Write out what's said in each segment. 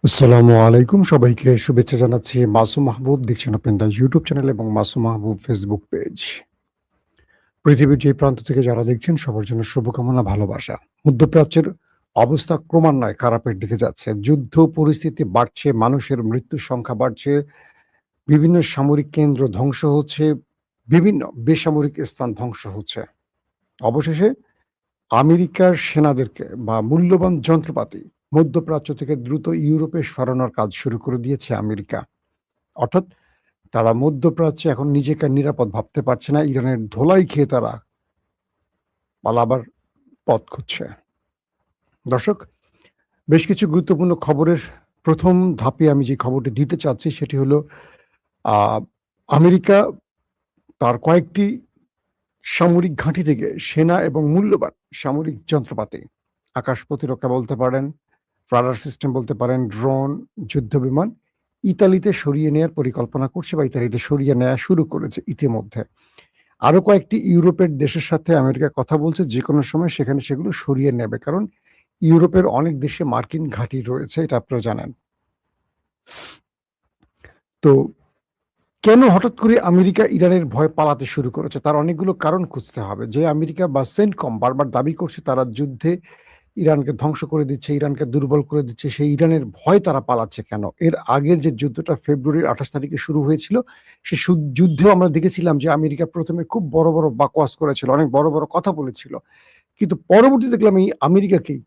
আসসালামু আলাইকুম, সবাইকে শুভেচ্ছা জানাচ্ছি। মাসুম মাহবুব, দেখছেন আপনার দা ইউটিউব চ্যানেল এবং মাসুম মাহবুব ফেসবুক পেজ। পৃথিবীর যে প্রান্ত থেকে যারা দেখছেন সবার জন্য শুভকামনা, ভালোবাসা। মধ্যপ্রাচ্যের অবস্থা ক্রমান্বয়ে খারাপের দিকে যাচ্ছে। যুদ্ধ পরিস্থিতি বাড়ছে, মানুষের মৃত্যুর সংখ্যা বাড়ছে, বিভিন্ন সামরিক কেন্দ্র ধ্বংস হচ্ছে, বিভিন্ন বেসামরিক স্থান ধ্বংস হচ্ছে। অবশেষে আমেরিকার সেনাদেরকে বা মূল্যবান যন্ত্রপাতি মধ্যপ্রাচ্য থেকে দ্রুত ইউরোপে সরানোর কাজ শুরু করে দিয়েছে আমেরিকা। অর্থাৎ তারা মধ্যপ্রাচ্যে এখন নিজেকে আর নিরাপদ ভাবতে পারছে না। ইরানের ধোলাই খেয়ে তারা পালাবার পথ খুঁজছে। দর্শক, বেশ কিছু গুরুত্বপূর্ণ খবরের ১ম ধাপে আমি যে খবরটি দিতে চাচ্ছি সেটি হলো আ আমেরিকা তার কয়েকটি সামরিক ঘাঁটি থেকে সেনা এবং মূল্যবান সামরিক যন্ত্রপাতি, আকাশ প্রতিরক্ষা বলতে পারেন, রাডার সিস্টেম বলতে পারেন, ড্রোন, যুদ্ধবিমান ইতালিতে সরিয়ে নেয়ার পরিকল্পনা করছে বা ইতালিতে সরিয়ে নেয়া শুরু করেছে ইতিমধ্যে। আরো কয়েকটি ইউরোপের দেশের সাথে আমেরিকা কথা বলছে যেকোনো সময় সেখানে সেগুলো সরিয়ে নেবে। কারণ ইউরোপের অনেক দেশে মার্কিন ঘাঁটি রয়েছে, এটা আপনারা জানেন। তো কেন হঠাৎ করে আমেরিকা ইরানের ভয়ে পালাতে শুরু করেছে? তার অনেকগুলো কারণ খুঁজতে হবে। যে আমেরিকা বা সেন্টকম বারবার দাবি করছে তারা যুদ্ধে ইরানকে ধ্বংস করে দিচ্ছে, ইরানকে দুর্বল করে দিচ্ছে, সেই ইরানের ভয়ে তারা পালাচ্ছে কেন? এর আগের যে যুদ্ধটা ফেব্রুয়ারির ২৮ তারিখে শুরু হয়েছিল, সে যুদ্ধেও আমরা দেখেছিলাম যে আমেরিকা ১ম এ খুব বড়, বড় বাকওয়াজ করেছিল, অনেক বড়, বড় কথা বলেছিল। কিন্তু পরবর্তীতে দেখলাম এই আমেরিকাকেই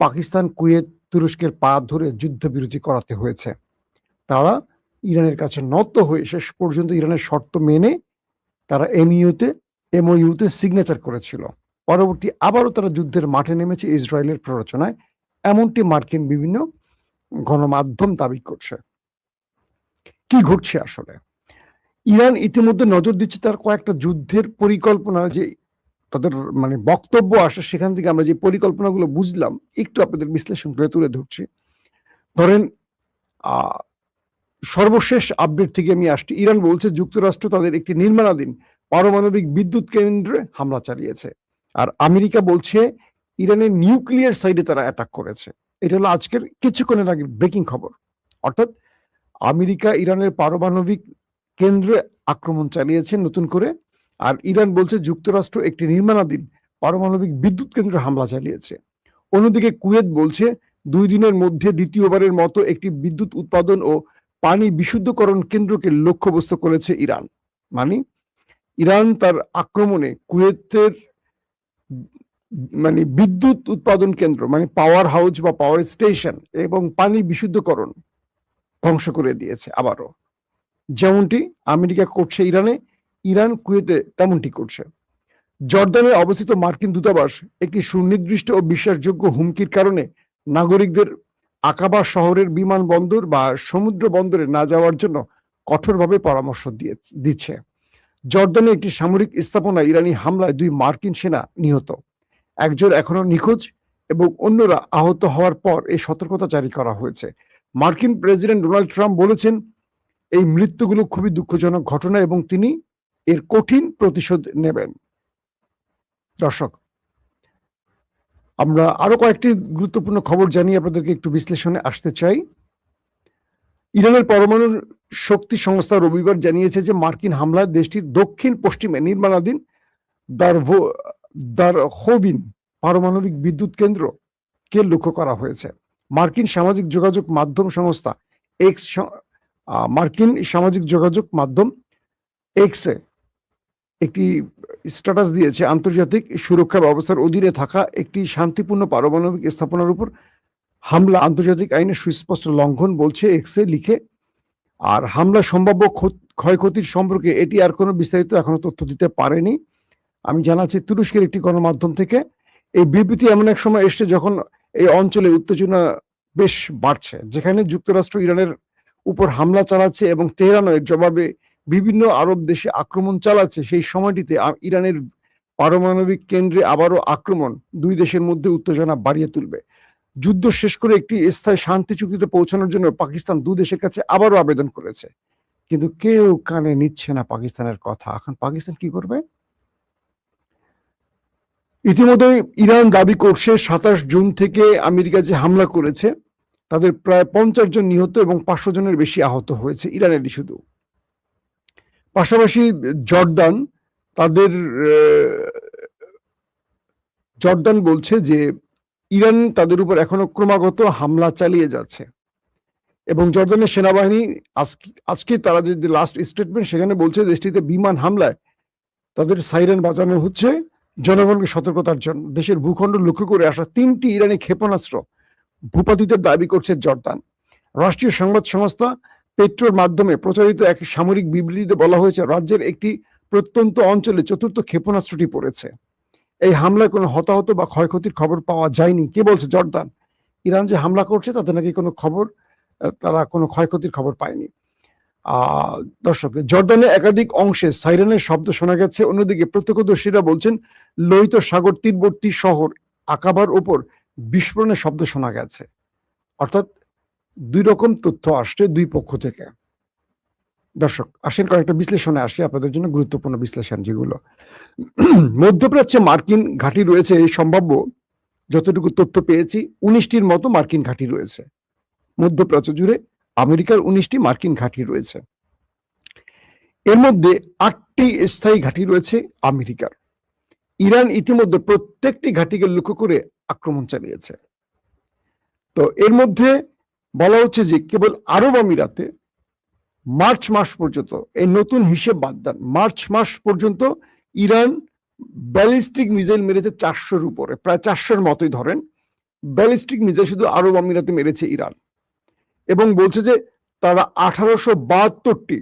পাকিস্তান, কুয়েত, তুরস্কের পা ধরে যুদ্ধবিরতি করাতে হয়েছে। তারা ইরানের কাছে নত হয়ে শেষ পর্যন্ত ইরানের শর্ত মেনে তারা এমওইউতে সিগনেচার করেছিল। পরবর্তী আবারও তারা যুদ্ধের মাঠে নেমেছে ইসরায়েলের প্ররোচনায়। এমনটি মার্কিন বিভিন্ন গণমাধ্যম দাবি করছে। কি ঘটছে আসলে? ইরান ইতিমধ্যে নজর দিচ্ছে তার কয়েকটা যুদ্ধের পরিকল্পনা, যে তাদের মানে বক্তব্য আসে সেখান থেকে আমরা যে পরিকল্পনাগুলো বুঝলাম একটু আপনাদের বিশ্লেষণ করে তুলে ধরছি। ধরেন আ সর্বশেষ আপডেট থেকে আমি আসছি। ইরান বলছে যুক্তরাষ্ট্র তাদের একটি নির্মাণাধীন পারমাণবিক বিদ্যুৎ কেন্দ্রে হামলা চালিয়েছে। আর আমেরিকা বলছে ইরানের নিউক্লিয়ার সাইডে তারা অ্যাটাক করেছে। এটা হলো আজকের কিছুক্ষণের আগের ব্রেকিং খবর। অর্থাৎ আমেরিকা ইরানের পারমাণবিক কেন্দ্রে আক্রমণ চালিয়েছে নতুন করে। আর ইরান বলছে যুক্তরাষ্ট্র একটি নির্মাণাধীন পারমাণবিক বিদ্যুৎ কেন্দ্রে হামলা চালিয়েছে। অন্যদিকে কুয়েত বলছে ২ দিনের মধ্যে দ্বিতীয়বারের মতো একটি বিদ্যুৎ উৎপাদন ও পানি বিশুদ্ধকরণ কেন্দ্রকে লক্ষ্যবস্তু করেছে ইরান। মানে ইরান তার আক্রমণে কুয়েতের মানে বিদ্যুৎ উৎপাদন কেন্দ্র মানে পাওয়ার হাউস বা পাওয়ার স্টেশন এবং পানি বিশুদ্ধকরণ ধ্বংস করে দিয়েছে আবারও। যেমনটি আমেরিকা করছে ইরানে, ইরান কুয়েতে তেমনটি করছে। জর্দানে অবস্থিত মার্কিন দূতাবাস একটি সুনির্দিষ্ট ও বিশ্বাসযোগ্য হুমকির কারণে নাগরিকদের আকাবা শহরের বিমানবন্দর বা সমুদ্র বন্দরে না যাওয়ার জন্য কঠোরভাবে পরামর্শ দিচ্ছে। জর্দানে একটি সামরিক স্থাপনা ইরানি হামলায় ২ মার্কিন সেনা নিহত, একজন এখনো নিখোঁজ এবং অন্যরা আহত হওয়ার পর এই সতর্কতা জারি করা হয়েছে। মার্কিন প্রেসিডেন্ট ডোনাল্ড ট্রাম্প বলেছেন এই মৃত্যুগুলো খুবই দুঃখজনক ঘটনা এবং তিনি এর কঠিন প্রতিশোধ নেবেন। দর্শক, আমরা আরো কয়েকটি গুরুত্বপূর্ণ খবর জানিয়ে আপনাদেরকে একটু বিশ্লেষণে আসতে চাই। ইরানের পরমাণু শক্তি সংস্থা রবিবার জানিয়েছে যে মার্কিন হামলায় দেশটির দক্ষিণ পশ্চিমে নির্মাণাধীন দারভো দারখোভিন পারমাণবিক বিদ্যুৎ কেন্দ্রকে লক্ষ্য করা হয়েছে। মার্কিন সামাজিক যোগাযোগ মাধ্যম সংস্থা এক্স মার্কিন সামাজিক যোগাযোগ মাধ্যম এক্সে একটি স্ট্যাটাস দিয়েছে, আন্তর্জাতিক সুরক্ষা ব্যবস্থার অধীনে থাকা একটি শান্তিপূর্ণ পারমাণবিক স্থাপনার উপর হামলা আন্তর্জাতিক আইনের সুস্পষ্ট লঙ্ঘন বলছে এক্সে লিখে। আর হামলা সম্ভাব্য ক্ষয়ক্ষতির সম্পর্কে এটি আর কোনো বিস্তারিত এখনো তথ্য দিতে পারেনি। আমি জানাচ্ছি তুরস্কের একটি গণমাধ্যম থেকে এই বিবৃতি এমন এক সময় এসছে যখন এই অঞ্চলে উত্তেজনা বেশ বাড়ছে, যেখানে যুক্তরাষ্ট্র ইরানের উপর হামলা চালাচ্ছে এবং তেহরানও এর জবাবে বিভিন্ন আরব দেশে আক্রমণ চালাচ্ছে। সেই সময়টিতে ইরানের পারমাণবিক কেন্দ্রে আবারও আক্রমণ ২ দেশের মধ্যে উত্তেজনা বাড়িয়ে তুলবে। যুদ্ধ শেষ করে একটি স্থায়ী শান্তি চুক্তিতে পৌঁছানোর জন্য পাকিস্তান ২ দেশের কাছে আবারও আবেদন করেছে, কিন্তু কেউ কানে নিচ্ছে না পাকিস্তানের কথা। এখন পাকিস্তান কি করবে? ইতিমধ্যে ইরান দাবি করছে ২৭ জুন থেকে আমেরিকা যে হামলা করেছে তাদের প্রায় 50 জন নিহত এবং 500 জনের বেশি আহত হয়েছে ইরানেরই শুধু। পাশাপাশি জর্দান তাদের জর্দান বলছে যে ইরান তাদের উপর এখনো ক্রমাগত হামলা চালিয়ে যাচ্ছে এবং জর্দানের সেনাবাহিনী আজকে তারা যে লাস্ট স্টেটমেন্ট সেখানে বলছে দেশটিতে বিমান হামলায় তাদের সাইরেন বাজানো হচ্ছে জনগণকে সতর্কতার জন্য। দেশের ভূখণ্ড লক্ষ্য করে আসা 3টি ইরানি ক্ষেপণাস্ত্র ভূপাতিতের দাবি করছে জর্দান। রাষ্ট্রীয় সংবাদ সংস্থা পেট্রোর মাধ্যমে প্রচারিত এক সামরিক বিবৃতিতে বলা হয়েছে রাজ্যের একটি প্রত্যন্ত অঞ্চলে 4র্থ ক্ষেপণাস্ত্রটি পড়েছে। এই হামলায় কোনো হতাহত বা ক্ষয়ক্ষতির খবর পাওয়া যায়নি। কে বলছে? জর্দান। ইরান যে হামলা করছে তাতে নাকি কোনো খবর, তারা কোনো ক্ষয়ক্ষতির খবর পায়নি। দর্শক, জর্দানের একাধিক অংশে সাইরেনের শব্দ শোনা গেছে। অন্যদিকে প্রত্যক্ষদর্শীরা বলছেন লোহিত সাগর তীরবর্তী শহর আকাবার ওপর বিস্ফোরণের শব্দ শোনা গেছে। অর্থাৎ দুই রকম তথ্য আসছে দুই পক্ষ থেকে। দর্শক, আসেন কয়েকটা বিশ্লেষণে আসি, আপনাদের জন্য গুরুত্বপূর্ণ বিশ্লেষণ যেগুলো। মধ্যপ্রাচ্যে মার্কিন ঘাঁটি রয়েছে, এই সম্ভাব্য যতটুকু তথ্য পেয়েছি 19টির মতো মার্কিন ঘাঁটি রয়েছে মধ্যপ্রাচ্য জুড়ে। আমেরিকার 19টি মার্কিন ঘাঁটি রয়েছে, এর মধ্যে 8টি স্থায়ী ঘাঁটি রয়েছে আমেরিকার। ইরান ইতিমধ্যে প্রত্যেকটি ঘাঁটিকে লক্ষ্য করে আক্রমণ চালিয়েছে। তো এর মধ্যে বলা হচ্ছে যে কেবল আরব আমিরাতে মার্চ মাস পর্যন্ত, এই নতুন হিসেব বাদ দেন, মার্চ মাস পর্যন্ত ইরান ব্যালিস্টিক মিসাইল মেরেছে 400-র উপরে, প্রায় 400-র মতোই ধরেন ব্যালিস্টিক মিসাইল শুধু আরব আমিরাতে মেরেছে ইরান। এবং বলছে যে তারা 1872টি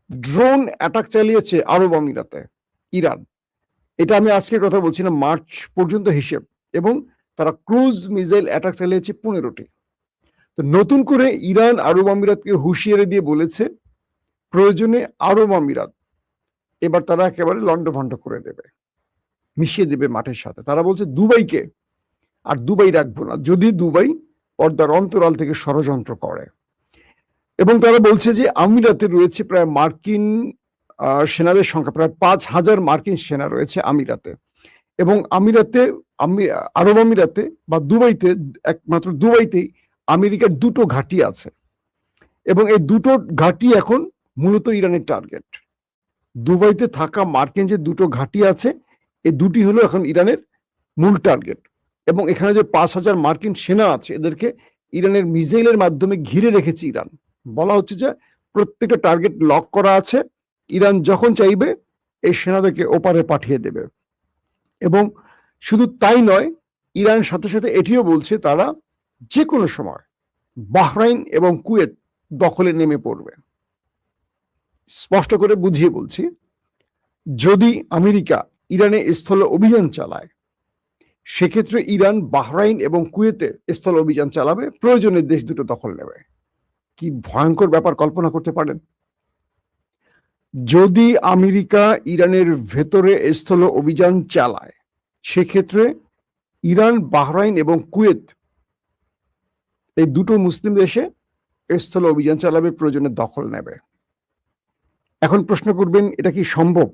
ড্রোন অ্যাটাক চালিয়েছে আরব আমিরাতে ইরান। এটা আমি আজকের কথা বলছি না, মার্চ পর্যন্ত হিসেব। এবং তারা ক্রুজ মিসাইল অ্যাটাক চালিয়েছে 15টি। তো নতুন করে ইরান আরব আমিরাতকে হুঁশিয়ারি দিয়ে বলেছে প্রয়োজনে আরব আমিরাত এবার তারা একেবারে লন্ডভন্ড করে দেবে, মিশিয়ে দেবে মাঠের সাথে। তারা বলছে দুবাইকে আর দুবাই রাখবো না যদি দুবাই পর্দার অন্তরাল থেকে ষড়যন্ত্র করে। এবং তারা বলছে যে আমিরাতে রয়েছে প্রায় মার্কিন সেনাদের সংখ্যা প্রায় 5,000 মার্কিন সেনা রয়েছে আমিরাতে। এবং আমিরাতে, আরব আমিরাতে বা দুবাইতে, একমাত্র দুবাইতেই আমেরিকার 2টো ঘাঁটি আছে। এবং এই 2টো ঘাঁটি এখন মূলত ইরানের টার্গেট। দুবাইতে থাকা মার্কিন যে 2টো ঘাঁটি আছে, এই 2টি হলো এখন ইরানের মূল টার্গেট। এবং এখানে যে 5,000 মার্কিন সেনা আছে এদেরকে ইরানের মিসাইলের মাধ্যমে ঘিরে রেখেছে ইরান। বলা হচ্ছে যে প্রত্যেকটা টার্গেট লক করা আছে, ইরান যখন চাইবে এই সেনাদেরকে ওপারে পাঠিয়ে দেবে। এবং শুধু তাই নয়, ইরান সাথে সাথে এটিও বলছে তারা যে কোনো সময় বাহরাইন এবং কুয়েত দখলে নেমে পড়বে। স্পষ্ট করে বুঝিয়ে বলছি, যদি আমেরিকা ইরানে স্থল অভিযান চালায় সেক্ষেত্রে ইরান বাহরাইন এবং কুয়েতে স্থল অভিযান চালাবে, প্রয়োজনে দেশ দুটো দখল নেবে। কি ভয়ঙ্কর ব্যাপার কল্পনা করতে পারেন? যদি আমেরিকা ইরানের ভেতরে স্থল অভিযান চালায় সেক্ষেত্রে ইরান, বাহরাইন এবং কুয়েত এই 2টো মুসলিম দেশে স্থল অভিযান চালাবে, প্রয়োজনে দখল নেবে। এখন প্রশ্ন করবেন এটা কি সম্ভব?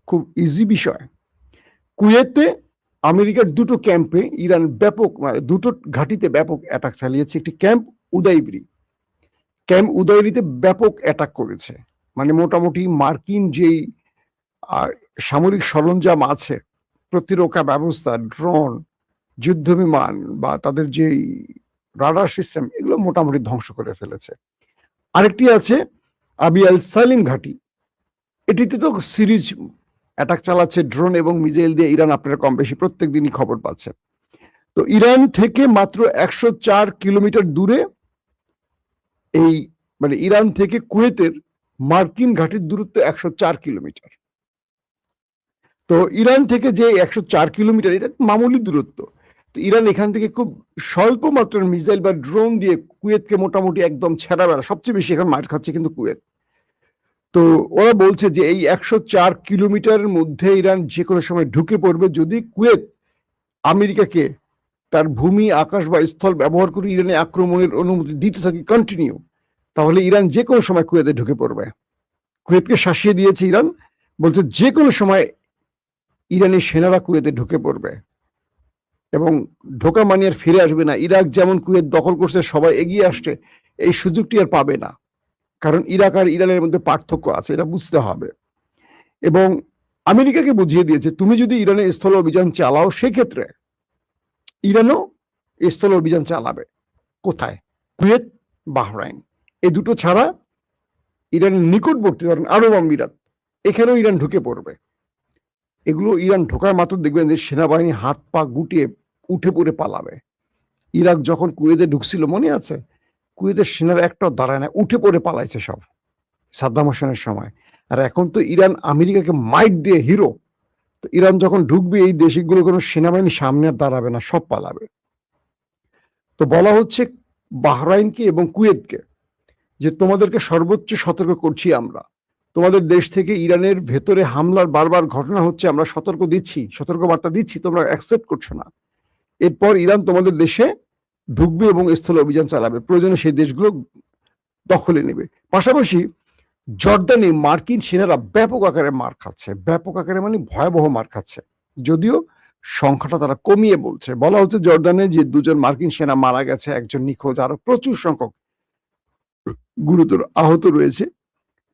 খুব ইজি বিষয়। কুয়েতে আমেরিকার 2টো ক্যাম্পে ইরান ব্যাপক, মানে 2টো ঘাঁটিতে ব্যাপক অ্যাটাক চালিয়েছে। একটি ক্যাম্প উদয়রিতে ব্যাপক অ্যাটাক করেছে। মানে মোটামুটি মার্কিন যেই সামরিক সরঞ্জাম আছে, প্রতিরক্ষা ব্যবস্থা, ড্রোন, যুদ্ধ বিমান বা তাদের যেই রাডার সিস্টেম, এগুলো মোটামুটি ধ্বংস করে ফেলেছে। আরেকটি আছে আবি আল সালিম ঘাঁটি, এটিতে তো সিরিজ অ্যাটাক চালাচ্ছে ড্রোন এবং মিসাইল দিয়ে ইরান, আপনারা কম বেশি প্রত্যেক দিনই খবর পাচ্ছেন। তো ইরান থেকে মাত্র 104 কিলোমিটার দূরে এই, মানে ইরান থেকে কুয়েতের মার্কিন ঘাঁটির দূরত্ব 104 কিলোমিটার। তো ইরান থেকে যে 104 কিলোমিটার, এটা মামুলি দূরত্ব। তো ইরান এখান থেকে খুব স্বল্প মাত্রার মিসাইল বা ড্রোন দিয়ে কুয়েতকে মোটামুটি একদম ছেড়া বেড়া, সবচেয়ে বেশি এখন মার খাচ্ছে কিন্তু কুয়েত। তো ওরা বলছে যে এই 104 কিলোমিটারের মধ্যে ইরান যে কোনো সময় ঢুকে পড়বে যদি কুয়েত আমেরিকাকে তার ভূমি, আকাশ বা স্থল ব্যবহার করে ইরানে আক্রমণের অনুমতি দিতে থাকে কন্টিনিউ, তাহলে ইরান যে কোনো সময় কুয়েতে ঢুকে পড়বে। কুয়েতকে শাসিয়ে দিয়েছে ইরান, বলছে যে কোনো সময় ইরানি সেনারা কুয়েতে ঢুকে পড়বে এবং ঢোকা মানে আর ফিরে আসবে না। ইরাক যেমন কুয়েত দখল করছে, সবাই এগিয়ে আসছে, এই সুযোগটি আর পাবে না। কারণ ইরাক আর ইরানের মধ্যে পার্থক্য আছে, এটা বুঝতে হবে। এবং আমেরিকাকে বুঝিয়ে দিয়েছে, তুমি যদি ইরানে স্থল অভিযান চালাও, সেক্ষেত্রে ইরানও স্থল অভিযান চালাবে। কোথায়? কুয়েত, বাহরাইন, এই দুটো ছাড়া ইরানের নিকটবর্তী ধরেন আরব আমিরাত, এখানেও ইরান ঢুকে পড়বে। এগুলো ইরান ঢোকার মাত্র দেখবেন যে সেনাবাহিনী হাত পা গুটিয়ে উঠে পড়ে পালাবে। ইরাক যখন কুয়েতে ঢুকছিল মনে আছে? কুয়েতের সেনারা একটাও দাঁড়ায় না, উঠে পড়ে পালাইছে সব সাদ্দাম হোসেনের সময়। আর এখন তো ইরান আমেরিকাকে মাইট দিয়ে হিরো। তো ইরান যখন ঢুকবে, এই দেশগুলো কোনো সেনাবাহিনী সামনে আর দাঁড়াবে না, সব পালাবে। তো বলা হচ্ছে বাহরাইনকে এবং কুয়েতকে যে তোমাদেরকে সর্বোচ্চ সতর্ক করছি আমরা, তোমাদের দেশ থেকে ইরানের ভেতরে হামলার বারবার ঘটনা হচ্ছে, আমরা সতর্ক দিচ্ছি, সতর্কবার্তা দিচ্ছি, তোমরা অ্যাকসেপ্ট করছো না। এরপর ইরান তোমাদের দেশে ঢুকবে এবং স্থল অভিযান চালাবে, প্রয়োজনে সেই দেশগুলো দখলে নেবে। পাশাপাশি জর্দানে মার্কিন সেনারা ব্যাপক আকারে মার খাচ্ছে, ব্যাপক আকারে মানে ভয়াবহ মার খাচ্ছে। যদিও সংখ্যাটা তারা কমিয়ে বলছে, বলা হচ্ছে জর্দানে যে 2জন মার্কিন সেনা মারা গেছে, একজন নিখোঁজ, আরো প্রচুর সংখ্যক গুরুতর আহত রয়েছে।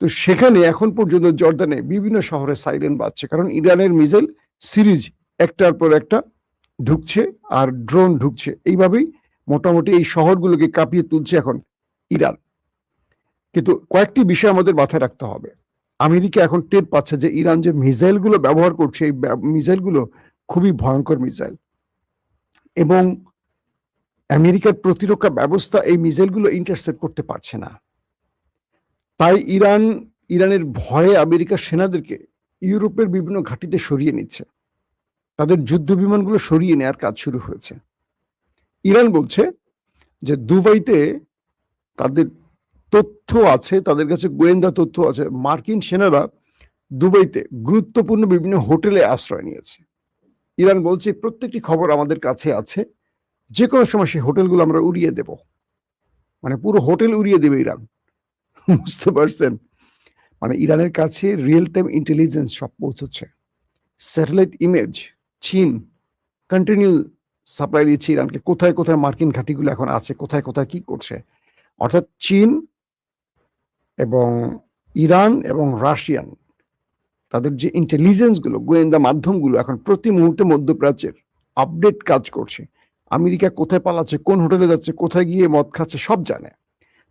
তো সেখানে এখন পর্যন্ত জর্দানে বিভিন্ন শহরে সাইরেন বাজছে, কারণ ইরানের মিসাইল সিরিজ একটার পর একটা ঢুকছে আর ড্রোন ঢুকছে, এইভাবেই মোটামুটি এই শহরগুলোকে কাঁপিয়ে তুলছে এখন ইরান। কিন্তু কয়েকটি বিষয় আমাদের মাথায় রাখতে হবে। আমেরিকা এখন টের পাচ্ছে যে ইরান যে মিসাইলগুলো ব্যবহার করছে, এই মিসাইলগুলো খুবই ভয়ঙ্কর মিসাইল, এবং আমেরিকার প্রতিরক্ষা ব্যবস্থা এই মিসাইলগুলো ইন্টারসেপ্ট করতে পারছে না। তাই ইরানের ভয়ে আমেরিকার সেনাদেরকে ইউরোপের বিভিন্ন ঘাঁটিতে সরিয়ে নিচ্ছে, তাদের যুদ্ধ বিমানগুলো সরিয়ে নেওয়ার কাজ শুরু হয়েছে। ইরান বলছে যে দুবাইতে তাদের তথ্য আছে, তাদের কাছে গোয়েন্দা তথ্য আছে, মার্কিন সেনারা দুবাইতে গুরুত্বপূর্ণ বিভিন্ন হোটেলে আশ্রয় নিয়েছে। ইরান বলছে প্রত্যেকটি খবর আমাদের কাছে আছে, যে কোনো সময় সেই হোটেলগুলো আমরা উড়িয়ে দেব, মানে পুরো হোটেল উড়িয়ে দেবে ইরান। বুঝতে পারছেন? মানে ইরানের কাছে রিয়েল টাইম ইন্টেলিজেন্স সব পৌঁছচ্ছে, স্যাটেলাইট ইমেজ চীন কন্টিনিউ সাপ্লাই দিচ্ছে ইরানকে, কোথায় কোথায় মার্কিন ঘাঁটিগুলো এখন আছে, কোথায় কোথায় কি করছে। অর্থাৎ চীন এবং ইরান এবং রাশিয়ান তাদের যে ইন্টেলিজেন্স গুলো, গোয়েন্দা মাধ্যমগুলো এখন প্রতি মুহূর্তে মধ্যপ্রাচ্যের আপডেট কাজ করছে। আমেরিকা কোথায় পালাচ্ছে, কোন হোটেলে যাচ্ছে, কোথায় গিয়ে মদ খাচ্ছে, সব জানে।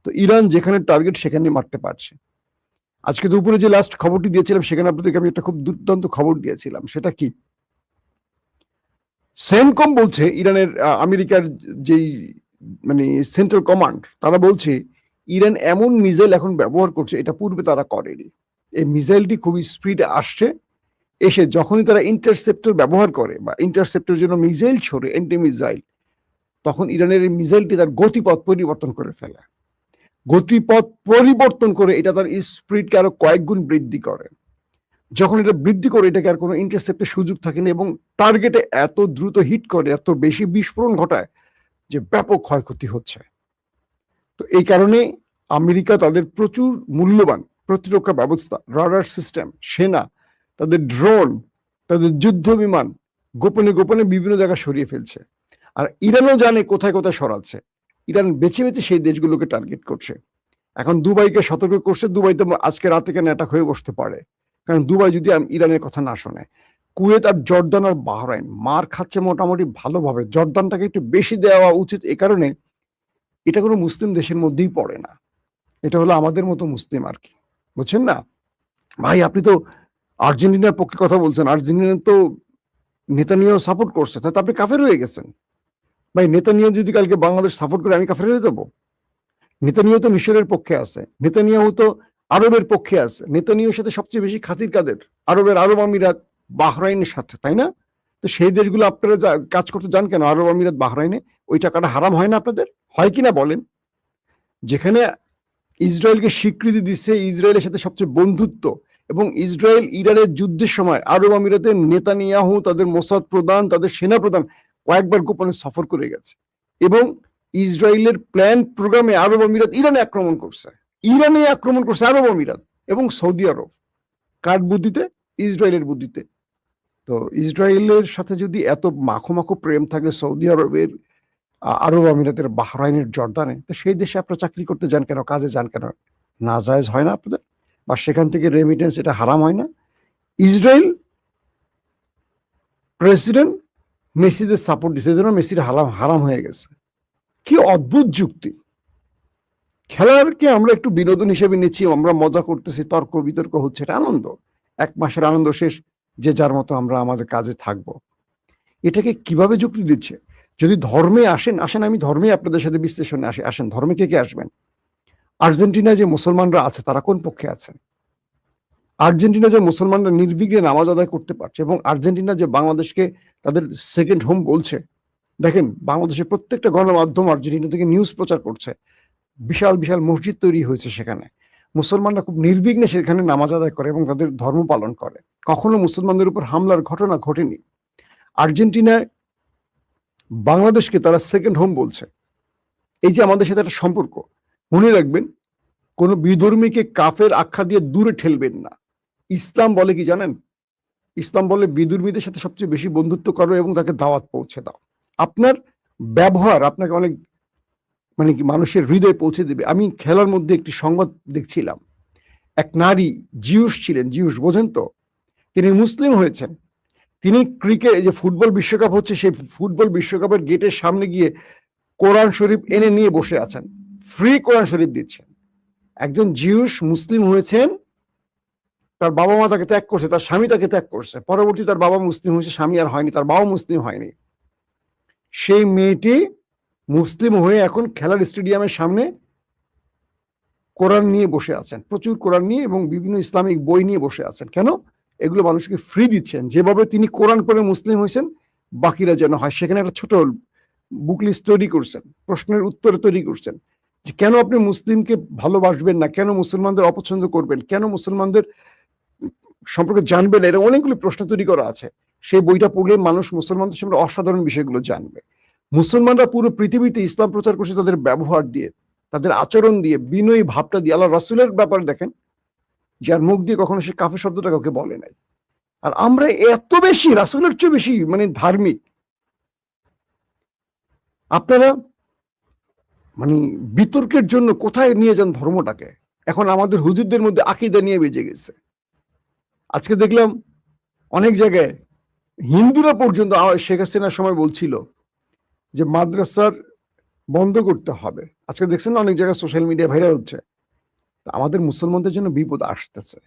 তো ইরান যেখানে টার্গেট সেখানে মারতে পারছে। আজকে দুপুরে যে লাস্ট খবরটি দিয়েছিলাম, সেখানে আপনাদেরকে আমি একটা খুব দুর্দান্ত খবর দিয়েছিলাম। সেটা কি? সেনকম বলছে, ইরানের আমেরিকার যেই মানে সেন্ট্রাল কমান্ড, তারা বলছে ইরান এমন মিসাইল এখন ব্যবহার করছে, এটা পূর্বে তারা করেনি। এই মিসাইলটি খুবই স্পিডে আসছে, এসে যখনই তারা ইন্টারসেপ্টর ব্যবহার করে বা ইন্টারসেপ্টর জন্য মিসাইল ছোড়ে, অ্যান্টি মিসাইল, তখন ইরানের এই মিসাইলটি তার গতিপথ পরিবর্তন করে ফেলে। গতিপথ পরিবর্তন করে এটা তার স্পিডকে আরো কয়েক গুণ বৃদ্ধি করে। যখন এটা বৃদ্ধি করে, এটাকে আর কোনো ইন্টারসেপ্টের সুযোগ থাকে না, এবং টার্গেটে এত দ্রুত হিট করে, এত বেশি বিস্ফোরণ ঘটায় যে ব্যাপক ক্ষয়ক্ষতি হচ্ছে। তো এই কারণে আমেরিকা তাদের প্রচুর মূল্যবান প্রতিরক্ষা ব্যবস্থা, রাডার সিস্টেম, সেনা, তাদের ড্রোন, তাদের যুদ্ধ বিমান গোপনে গোপনে বিভিন্ন জায়গায় সরিয়ে ফেলছে। আর ইরানও জানে কোথায় কোথায় সরাচ্ছে। ইরান বেছে বেছে সেই দেশগুলোকে টার্গেট করছে। এখন দুবাইকে সতর্ক করছে, দুবাইতে আজকে রাতে কেন অ্যাটাক হয়ে বসতে পারে, কারণ দুবাই যদি ইরানের কথা না শোনে। কুয়েত আর জর্দান আর বাহরাইন মার খাচ্ছে মোটামুটি ভালোভাবে। জর্দানটাকে একটু বেশি দেওয়া উচিত, এ কারণে এটা কোনো মুসলিম দেশের মধ্যেই পড়ে না, এটা হলো আমাদের মতো মুসলিম আর কি, বুঝছেন না ভাই? আপনি তো আর্জেন্টিনার পক্ষে কথা বলছেন, আর্জেন্টিনা তো নেতানিয়াহু সাপোর্ট করছে, তাতে আপনি কাফের হয়ে গেছেন ভাই। নেতানিয়াহু যদি কালকে বাংলাদেশ সাপোর্ট করে, আমি কাফের হয়ে যাবো? নেতানিয়াহু তো মিশরের পক্ষে আছে, নেতানিয়াহু তো আরবের পক্ষে আছে। নেতানিয়াহুর সাথে সবচেয়ে বেশি খাতির কাদের? আরব আমিরাত, বাহরাইনের সাথে, তাই না? তো সেই দেশগুলো আপনারা কাজ করতে যান কেন আরব আমিরাত, বাহরাইনে? ওই টাকাটা হারাম হয় না আপনাদের? হয় কিনা বলেন? যেখানে ইসরায়েলকে স্বীকৃতি দিচ্ছে, ইসরায়েলের সাথে সবচেয়ে বন্ধুত্ব, এবং ইসরায়েল ইরানের যুদ্ধের সময় আরব আমিরাতের নেতানিয়াহু, তাদের মোসাদ প্রধান, তাদের সেনা প্রধান কয়েকবার গোপনে সফর করে গেছে, এবং ইসরায়েলের প্ল্যান প্রোগ্রামে আরব আমিরাত ইরানে আক্রমণ করছে, আরব আমিরাত এবং সৌদি আরব। কার বুদ্ধিতে? ইসরায়েলের বুদ্ধিতে। তো তো ইসরায়েলের সাথে যদি এত মাখো মাখো প্রেম থাকে সৌদি আরবের, আরব আমিরাতের, বাহরাইনের, জর্দানে, তো সেই দেশে আপনারা চাকরি করতে যান কেন, কাজে যান কেন? নাজায়েজ হয় না আপনাদের? বা সেখান থেকে রেমিটেন্স এটা হারাম হয় না? ইসরায়েল প্রেসিডেন্ট মেসিদের সাপোর্ট দিচ্ছে, যেন মেসির হারাম হয়ে গেছে। কি অদ্ভুত যুক্তি! খেলারকে আমরা একটু বিনোদন হিসেবে নিচ্ছি, আমরা মজা করতেছি, তর্ক বিতর্ক হচ্ছে, এটা আনন্দ, 1 মাসের আনন্দ শেষ, যে যার মতো আমরা আমাদের কাজে থাকবো। এটাকে কিভাবে যুক্তি দিচ্ছে? যদি ধর্মে আসেন, আমি ধর্মে আপনাদের সাথে বিশ্লেষণে আসেন, ধর্মে কে আসবেন? আর্জেন্টিনায় যে মুসলমানরা আছে তারা কোন পক্ষে আছে? আর্জেন্টিনা যে মুসলমানরা নির্বিঘ্নে নামাজ আদায় করতে পারছে, এবং আর্জেন্টিনা যে বাংলাদেশকে তাদের সেকেন্ড হোম বলছে, দেখেন বাংলাদেশের প্রত্যেকটা গণমাধ্যম আর্জেন্টিনা থেকে নিউজ প্রচার করছে, বিশাল বিশাল মসজিদ তৈরি হয়েছে সেখানে, মুসলমানরা খুব নির্বিঘ্নে সেখানে নামাজ আদায় করে এবং তাদের ধর্ম পালন করে, কখনো মুসলমানদের উপর হামলার ঘটনা ঘটেনি। আর্জেন্টিনায় বাংলাদেশকে তারা সেকেন্ড হোম বলছে। এই যে আমাদের সাথে একটা সম্পর্ক, মনে রাখবেন, কোনো বিধর্মীকে কাফের আখ্যা দিয়ে দূরে ঠেলবেন না। ইসলাম বলে কি জানেন? ইসলাম বলে বিধর্মীদের সাথে সবচেয়ে বেশি বন্ধুত্ব করো এবং তাকে দাওয়াত পৌঁছে দাও। আপনার ব্যবহার আপনাকে অনেক মানে কি মানুষের হৃদয়ে পৌঁছে দেবে। আমি খেলার মধ্যে একটি সংবাদ দেখছিলাম, এক নারী জিউস ছিলেন, জিউস বোঝেন তো, তিনি মুসলিম হয়েছেন, তিনি ক্রিকেট, এই যে ফুটবল বিশ্বকাপ হচ্ছে, সেই ফুটবল বিশ্বকাপের গেটের সামনে গিয়ে কোরআন শরীফ এনে নিয়ে বসে আছেন, ফ্রি কোরআন শরীফ দিচ্ছেন। একজন জিউস মুসলিম হয়েছেন, তার বাবা মা তাকে ত্যাগ করছে, তার স্বামী তাকে ত্যাগ করছে, পরবর্তী তার বাবা মুসলিম হয়েছে, স্বামী আর হয়নি, তার বাবা মুসলিম হয়নি। সেই মেয়েটি মুসলিম হয়ে এখন খেলার স্টেডিয়ামের সামনে কোরআন নিয়ে বসে আছেন, প্রচুর কোরআন নিয়ে এবং বিভিন্ন ইসলামিক বই নিয়ে বসে আছেন। কেন? এগুলো মানুষকে ফ্রি দিচ্ছেন। যেভাবে তিনি কোরআন পড়ে মুসলিম হয়েছেন, বাকিরা যেন হয়। সেখানে একটা ছোট বুক লিস্ট তৈরি করছেন, প্রশ্নের উত্তর তৈরি করছেন, যে কেন আপনি মুসলিমকে ভালোবাসবেন না, কেন মুসলমানদের অপছন্দ করবেন, কেন মুসলমানদের সম্পর্কে জানবেন, এর অনেকগুলো প্রশ্ন তৈরি করা আছে। সেই বইটা পড়লে মানুষ মুসলমানদের সম্পর্কে অসাধারণ বিষয়গুলো জানবে। মুসলমানরা পুরো পৃথিবীতে ইসলাম প্রচার করছে তাদের ব্যবহার দিয়ে, তাদের আচরণ দিয়ে, বিনয়ী ভাবটা দিয়ে। আল্লাহ রাসূলের ব্যাপারে দেখেন, যার মুখ দিয়ে কখনো সে কাফের শব্দটা কাউকে বলে নাই। আর আমরা এত বেশি, রাসূলের চেয়ে বেশি মানে ধার্মিক। আপনারা মানে বিতর্কের জন্য কোথায় নিয়ে যান ধর্মটাকে? এখন আমাদের হুজুরদের মধ্যে আকীদা নিয়ে বেজে গেছে। আজকে দেখলাম অনেক জায়গায় হিন্দুরা পর্যন্ত, শেখ হাসিনার সময় বলছিল যে মাদ্রাসার বন্ধ করতে হবে। আজকে দেখছেন না অনেক জায়গায় সোশ্যাল মিডিয়া ভাইরাল হচ্ছে। আমাদের মুসলমানদের জন্য বিপদ আসতেছে।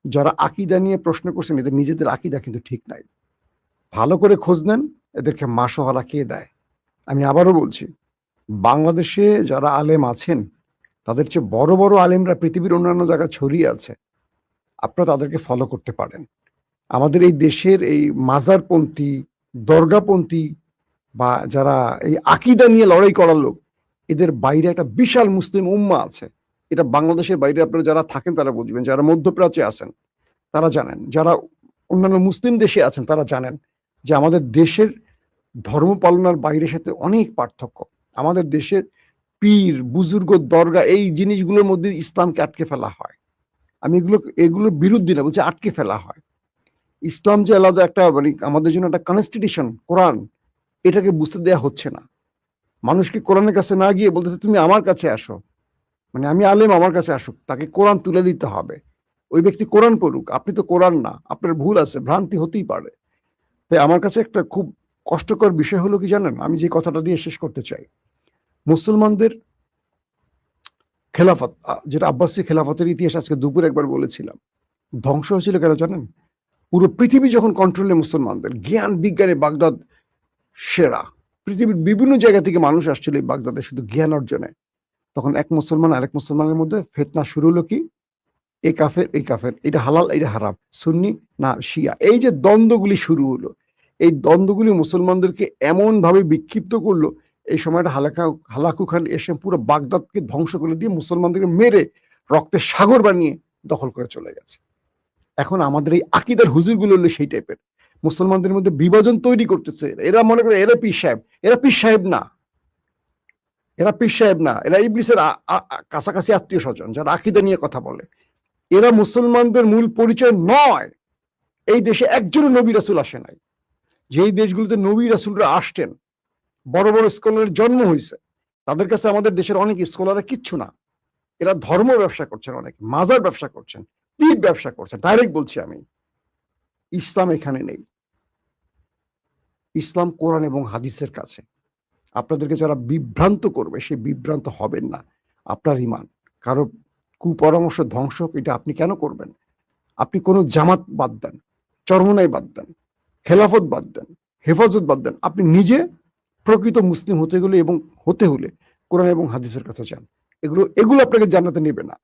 যারা আকীদা নিয়ে প্রশ্ন করছেন, এদের নিজেদের আকীদা কিন্তু ঠিক নাই। ভালো করে খোঁজ নেন, এদেরকে মাসোহারা কে দেয়। আমি আবারও বলছি, বাংলাদেশে যারা আলেম আছেন, তাদের চেয়ে বড় বড় আলেমরা পৃথিবীর অন্যান্য জায়গায় ছড়িয়ে আছে। আপনারা তাদেরকে ফলো করতে পারেন। আমাদের এই দেশের এই মাজারপন্থী, দরগাপন্থী বা যারা এই আকীদা নিয়ে লড়াই করার লোক, এদের বাইরে একটা বিশাল মুসলিম উম্মাহ আছে। এটা বাংলাদেশের বাইরে আপনারা যারা থাকেন তারা বুঝবেন, যারা মধ্যপ্রাচ্যে আছেন তারা জানেন, যারা অন্যান্য মুসলিম দেশে আছেন তারা জানেন যে আমাদের দেশের ধর্ম পালনের বাইরের সাথে অনেক পার্থক্য। আমাদের দেশের পীর, বুজুর্গ, দরগা, এই জিনিসগুলোর মধ্যে ইসলামকে আটকে ফেলা হয়। আমি এগুলোর বিরুদ্ধে না, বলছি আটকে ফেলা হয়। ইসলাম যে আলাদা একটা মানে আমাদের জন্য একটা কনস্টিটিউশন, কোরআন, এটাকে বুঝতে দেয়া হচ্ছে না। মানুষকে কোরআনের কাছে না গিয়ে বলতেছে তুমি আমার কাছে আসো, মানে আমি আলেম, আমার কাছে আসুক, তাকে কোরআন তুলে দিতে হবে। ওই ব্যক্তি কোরআন পড়ুক, আপনি তো কোরআন না, আপনার ভুল আছে, ভ্রান্তি হতেই পারে। তাই আমার কাছে একটা খুব কষ্টকর বিষয় হলো কি জানেন, আমি যে কথাটা দিয়ে শেষ করতে চাই, মুসলমানদের খেলাফত, যেটা আব্বাসী খেলাফতের ইতিহাস আজকে দুপুরে একবার বলেছিলাম, ধ্বংস হয়েছিল কেন জানেন? পুরো পৃথিবী যখন কন্ট্রোলে মুসলমানদের, জ্ঞান বিজ্ঞানে বাগদাদ সেরা, পৃথিবীর বিভিন্ন জায়গা থেকে মানুষ আসছিল এই বাগদাদে শুধু জ্ঞান অর্জনে। তখন এক মুসলমান আরেক মুসলমানের মধ্যে ফিতনা শুরু হলো কি, এই কাফের এই কাফের, এটা হালাল এটা হারাম, সুন্নি না শিয়া, এই যে দ্বন্দ্বগুলি শুরু হলো, এই দ্বন্দ্বগুলি মুসলমানদেরকে এমন ভাবে বিক্ষিপ্ত করলো, এই সময়টা হালাকু খান এসে পুরো বাগদাদকে ধ্বংস করে দিয়ে মুসলমানদেরকে মেরে রক্তের সাগর বানিয়ে দখল করে চলে গেছে। এখন আমাদের এই আকীদার হুজুরগুলো হলো সেই টাইপের, মুসলমানদের মধ্যে বিভাজন তৈরি করতেছে। এরা মনে করে এরা পীর সাহেব, এরা পীর সাহেব না, এরা পীর সাহেব না, এরা ইবলিসের কাছাকাছি আত্মীয় স্বজন যারা আকীদা নিয়ে কথা বলে। এরা মুসলমানদের মূল পরিচয় নয়, এই দেশে একজনও নবী রাসূল আসে নাই। যেই দেশগুলোতে নবী রাসূলরা আসতেন, বড় বড় স্কলারের জন্ম হয়েছে, তাদের কাছে আমাদের দেশের অনেক স্কলাররা কিচ্ছু না। এরা ধর্ম ব্যবসা করছেন, অনেক মাজার ব্যবসা করছেন, পীর ব্যবসা করছেন। ডাইরেক্ট বলছি আমি, ইসলাম এখানে নেই। ইসলাম কোরআন এবং হাদিসের কাছে। আপনাদেরকে যারা বিভ্রান্ত করবে, সে বিভ্রান্ত হবেন না। আপনার ঈমান, কারো কুপরামর্শ ধ্বংস হোক, এটা আপনি কেন করবেন? আপনি কোনো জামাত বাদ দেন, চরমোনাই বাদ দেন, খেলাফত বাদ দেন, হেফাজত বাদ দেন। আপনি নিজে প্রকৃত মুসলিম হতে গেলে এবং হতে হলে কোরআন এবং হাদিসের কাছে যান। এগুলো আপনাকে জান্নাতে নেবে না।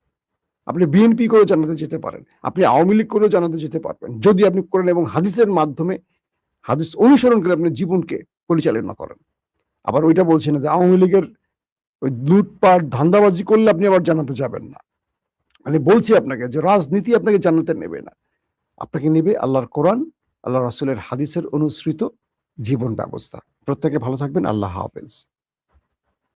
আপনি বিএনপি করে জান্নাতে যেতে পারেন, আপনি আওয়ামী লীগ করেও জান্নাতে যেতে পারবেন, যদি আপনি কোরআন এবং হাদিসের মাধ্যমে, হাদিস অনুসরণ করে আপনার জীবনকে পরিচালনা করেন। আবার ওইটা বলছি না যে আওয়ামী লীগের ওই লুটপাট ধান্দাবাজি করলে আপনি আবার জান্নাতে যাবেন না। মানে বলছি আপনাকে যে রাজনীতি আপনাকে জান্নাতে নেবে না। আপনাকে নেবে আল্লাহর কোরআন, আল্লাহ রাসূলের হাদিসের অনুসৃত জীবন ব্যবস্থা। প্রত্যেকে ভালো থাকবেন। আল্লাহ হাফেজ।